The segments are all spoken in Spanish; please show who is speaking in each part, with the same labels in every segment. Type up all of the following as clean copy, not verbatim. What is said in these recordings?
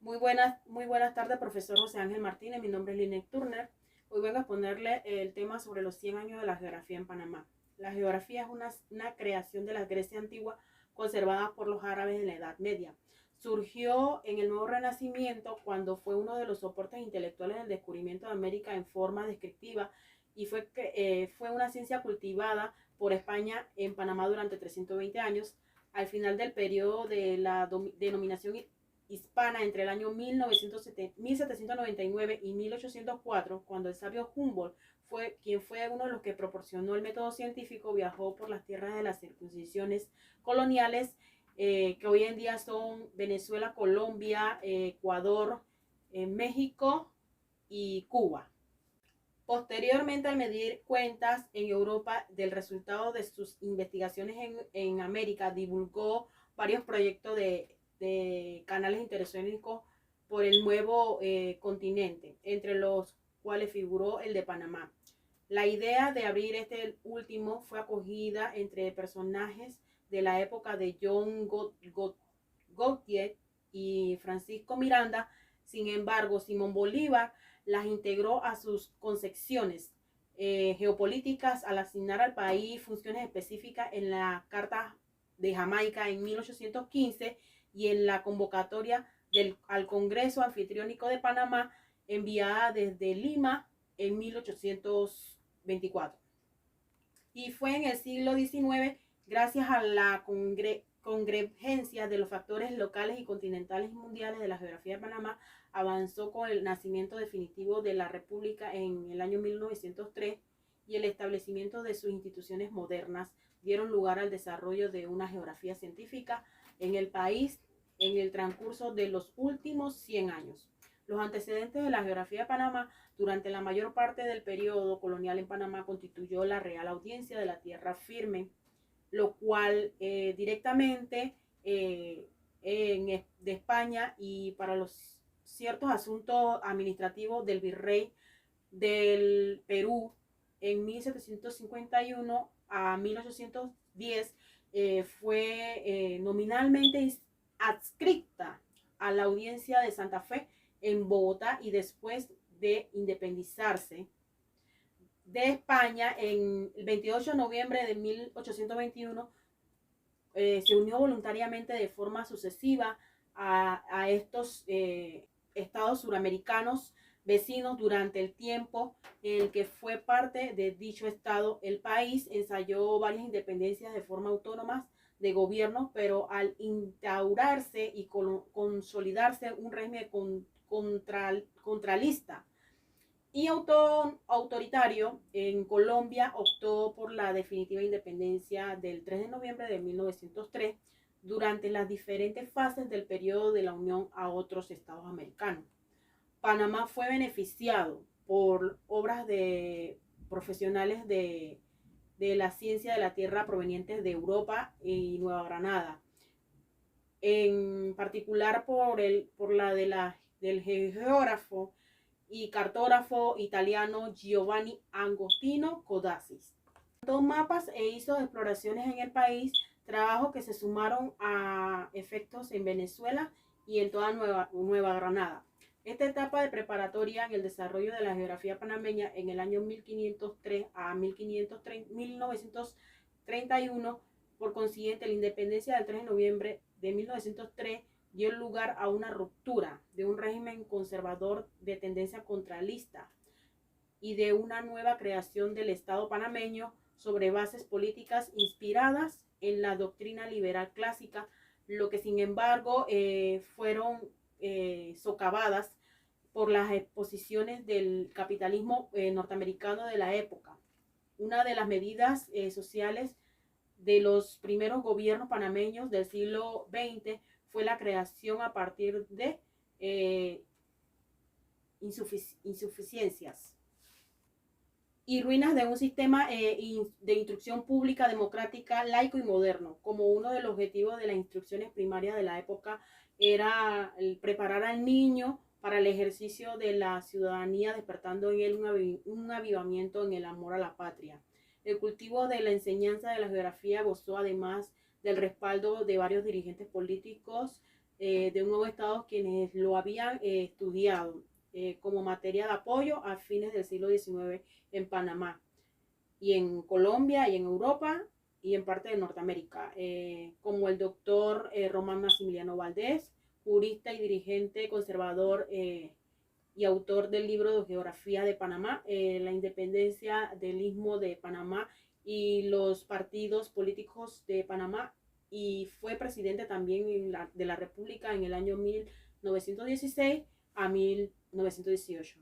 Speaker 1: Muy buenas tardes, profesor José Ángel Martínez. Mi nombre es Linet Turner. Hoy vengo a exponerle el tema sobre los 100 años de la geografía en Panamá. La geografía es una creación de la Grecia antigua conservada por los árabes en la Edad Media. Surgió en el Nuevo Renacimiento cuando fue uno de los soportes intelectuales del descubrimiento de América en forma descriptiva y fue una ciencia cultivada por España en Panamá durante 320 años. Al final del periodo de la denominación hispana entre el año 1799 y 1804, cuando el sabio Humboldt fue uno de los que proporcionó el método científico, viajó por las tierras de las circuncisiones coloniales, que hoy en día son Venezuela, Colombia, Ecuador, México y Cuba. Posteriormente, al medir cuentas en Europa del resultado de sus investigaciones en América, divulgó varios proyectos de canales interoceánicos por el nuevo continente, entre los cuales figuró el de Panamá. La idea de abrir este último fue acogida entre personajes de la época de John Gautier y Francisco Miranda. Sin embargo, Simón Bolívar las integró a sus concepciones geopolíticas al asignar al país funciones específicas en la Carta de Jamaica en 1815 y en la convocatoria al Congreso Anfitriónico de Panamá enviada desde Lima en 1824. Y fue en el siglo XIX, gracias a la convergencia de los factores locales y continentales y mundiales de la geografía de Panamá, avanzó con el nacimiento definitivo de la República en el año 1903 y el establecimiento de sus instituciones modernas dieron lugar al desarrollo de una geografía científica en el país en el transcurso de los últimos 100 años. Los antecedentes de la geografía de Panamá durante la mayor parte del periodo colonial en Panamá constituyó la Real Audiencia de la Tierra Firme, lo cual directamente de España y para los ciertos asuntos administrativos del virrey del Perú en 1751 a 1810 fue nominalmente adscrita a la Audiencia de Santa Fe en Bogotá y después de independizarse de España en el 28 de noviembre de 1821 se unió voluntariamente de forma sucesiva a estos estados suramericanos vecinos durante el tiempo en el que fue parte de dicho estado. El país ensayó varias independencias de forma autónoma de gobierno, pero al instaurarse y consolidarse un régimen contralista y autoritario en Colombia, optó por la definitiva independencia del 3 de noviembre de 1903 durante las diferentes fases del periodo de la unión a otros estados americanos. Panamá fue beneficiado por obras de profesionales de la ciencia de la tierra provenientes de Europa y Nueva Granada, en particular por del geógrafo y cartógrafo italiano Giovanni Agostino Codazzi. Montó mapas e hizo exploraciones en el país, trabajos que se sumaron a efectos en Venezuela y en toda Nueva Granada. Esta etapa de preparatoria en el desarrollo de la geografía panameña en el año 1503 a 1931, por consiguiente la independencia del 3 de noviembre de 1903 dio lugar a una ruptura de un régimen conservador de tendencia contralista y de una nueva creación del Estado panameño sobre bases políticas inspiradas en la doctrina liberal clásica, lo que sin embargo fueron socavadas por las exposiciones del capitalismo norteamericano de la época. Una de las medidas sociales de los primeros gobiernos panameños del siglo XX fue la creación a partir de insuficiencias y ruinas de un sistema de instrucción pública, democrática, laico y moderno. Como uno de los objetivos de las instrucciones primarias de la época era preparar al niño para el ejercicio de la ciudadanía, despertando en él un avivamiento en el amor a la patria. El cultivo de la enseñanza de la geografía gozó además del respaldo de varios dirigentes políticos de un nuevo estado quienes lo habían estudiado como materia de apoyo a fines del siglo XIX en Panamá y en Colombia y en Europa y en parte de Norteamérica, como el doctor Román Maximiliano Valdés, jurista y dirigente conservador y autor del libro de Geografía de Panamá, la independencia del Istmo de Panamá y los partidos políticos de Panamá, y fue presidente también de la República en el año 1916 a 1918.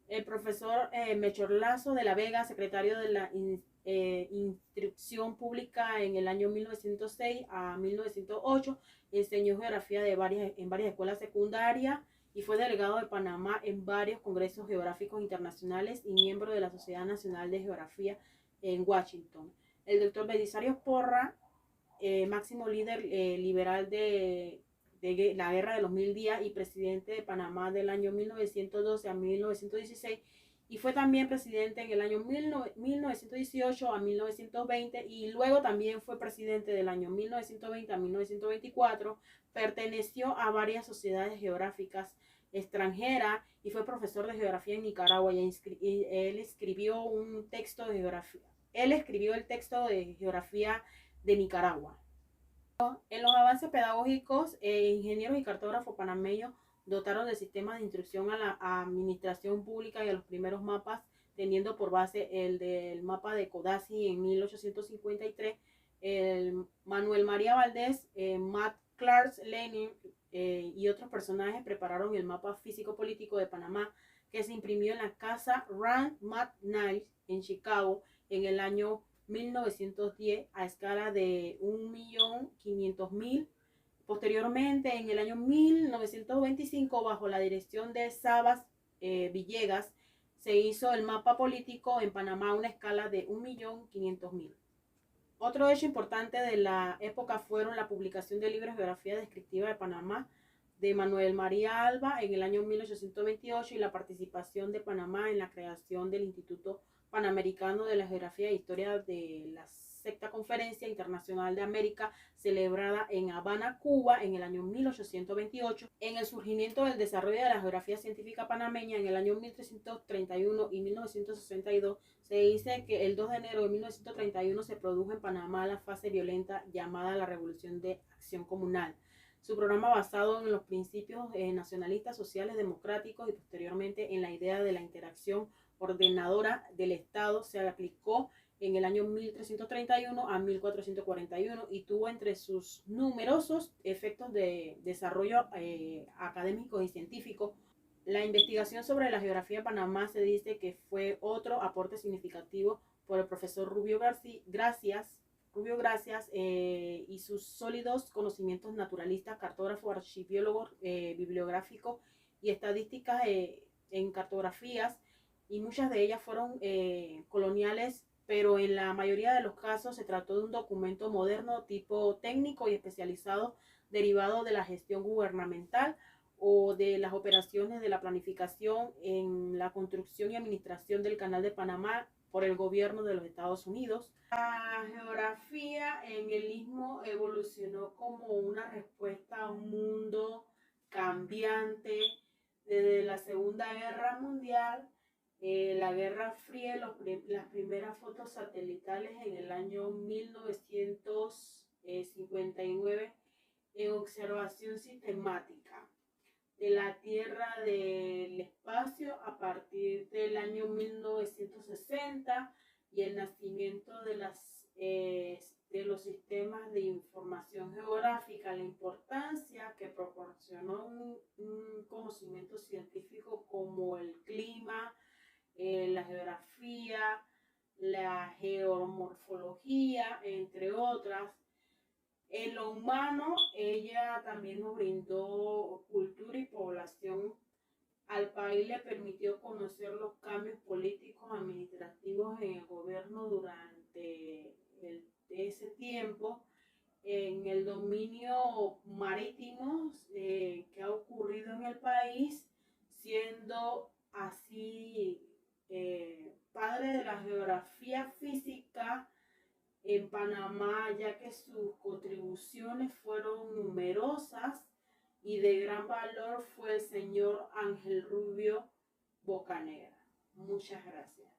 Speaker 1: El profesor Melchor Lazo de la Vega, secretario de la Instrucción Pública en el año 1906 a 1908, enseñó geografía en varias escuelas secundarias y fue delegado de Panamá en varios congresos geográficos internacionales y miembro de la Sociedad Nacional de Geografía en Washington. El doctor Belisario Porra, máximo líder liberal de la Guerra de los Mil Días y presidente de Panamá del año 1912 a 1916, y fue también presidente en el año 1918 a 1920 y luego también fue presidente del año 1920 a 1924. Perteneció a varias sociedades geográficas extranjeras y fue profesor de geografía en Nicaragua, y él escribió un texto de geografía. Él escribió el texto de geografía de Nicaragua. En los avances pedagógicos, ingenieros y cartógrafos panameños dotaron del sistema de instrucción a la administración pública y a los primeros mapas, teniendo por base el del mapa de Codazzi en 1853. El Manuel María Valdés, Matt Clark Lenin y otros personajes prepararon el mapa físico-político de Panamá, que se imprimió en la casa Rand McNeill en Chicago en el año 1910 a escala de 1.500.000. Posteriormente, en el año 1925, bajo la dirección de Sabas Villegas, se hizo el mapa político en Panamá a una escala de 1.500.000. Otro hecho importante de la época fueron la publicación del libro Geografía Descriptiva de Panamá de Manuel María Alba en el año 1828 y la participación de Panamá en la creación del Instituto Panamericano de la Geografía e Historia de la Sexta Conferencia Internacional de América, celebrada en Habana, Cuba, en el año 1828. En el surgimiento del desarrollo de la geografía científica panameña en el año 1331 y 1962, se dice que el 2 de enero de 1931 se produjo en Panamá la fase violenta llamada la Revolución de Acción Comunal. Su programa, basado en los principios nacionalistas, sociales, democráticos y posteriormente en la idea de la interacción ordenadora del Estado, se aplicó en el año 1331 a 1441 y tuvo entre sus numerosos efectos de desarrollo académico y científico. La investigación sobre la geografía de Panamá se dice que fue otro aporte significativo por el profesor Rubio Gracias y sus sólidos conocimientos naturalistas, cartógrafo, archipiólogo, bibliográfico y estadísticas en cartografías, y muchas de ellas fueron coloniales, pero en la mayoría de los casos se trató de un documento moderno tipo técnico y especializado derivado de la gestión gubernamental o de las operaciones de la planificación en la construcción y administración del Canal de Panamá por el gobierno de los Estados Unidos. La geografía en el Istmo evolucionó como una respuesta a un mundo cambiante desde la Segunda Guerra Mundial, la Guerra Fría, las primeras fotos satelitales en el año 1959 en observación sistemática de la Tierra del espacio a partir del año 1960 y el nacimiento de los sistemas de información geográfica, la importancia que proporcionó un conocimiento científico como el clima, la geografía, la geomorfología, entre otras. En lo humano, ella también nos brindó cultura y población. Al país le permitió conocer los cambios políticos administrativos en el gobierno durante ese tiempo, en el dominio marítimo que ha ocurrido en el país, siendo así padre de la geografía física en Panamá, ya que sus contribuciones fueron numerosas y de gran valor fue el señor Ángel Rubio Bocanegra. Muchas gracias.